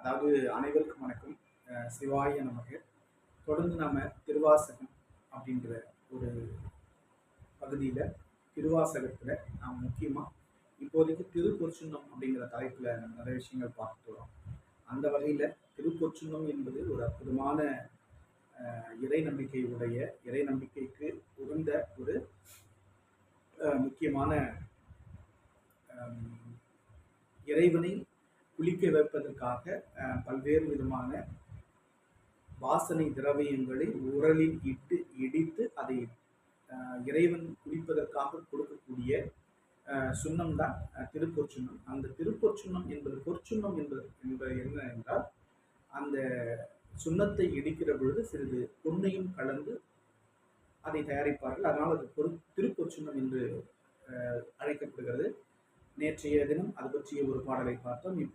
அதாவது அனைவருக்கும் வணக்கம். சிவாய நமக்கு. தொடர்ந்து நாம திருவாசகம் அப்படின்ற ஒரு பகுதியில் திருவாசகத்தில் நாம் முக்கியமாக இப்போதைக்கு திருப்பொற்சுன்னம் அப்படிங்கிற தலைப்பில் நம்ம நிறைய விஷயங்கள் பார்த்துட்டு வரோம். அந்த வகையில் திருப்பொற்சுன்னம் என்பது ஒரு அற்புதமான இறை நம்பிக்கையுடைய இறை நம்பிக்கைக்கு உகந்த ஒரு முக்கியமான இறைவனை குளிக்க வைப்பதற்காக பல்வேறு விதமான வாசனை திரவியங்களை உரலில் இட்டு இடித்து அதை இறைவன் குளிப்பதற்காக கொடுக்கக்கூடிய சுண்ணம் தான் திருப்பொற்சுன்னம். அந்த திருப்பொற்சுன்னம் என்பது பொற்சுன்னம் என்பது என்ன என்றால், அந்த சுண்ணத்தை இடிக்கிற பொழுது சிறிது பொன்னையும் கலந்து அதை தயாரிப்பார்கள். அதனால் அது திருப்பொற்சுன்னம் என்று அழைக்கப்படுகிறது. நேற்றைய தினம் அது பற்றிய ஒரு பாடலை பார்த்தோம். இப்போ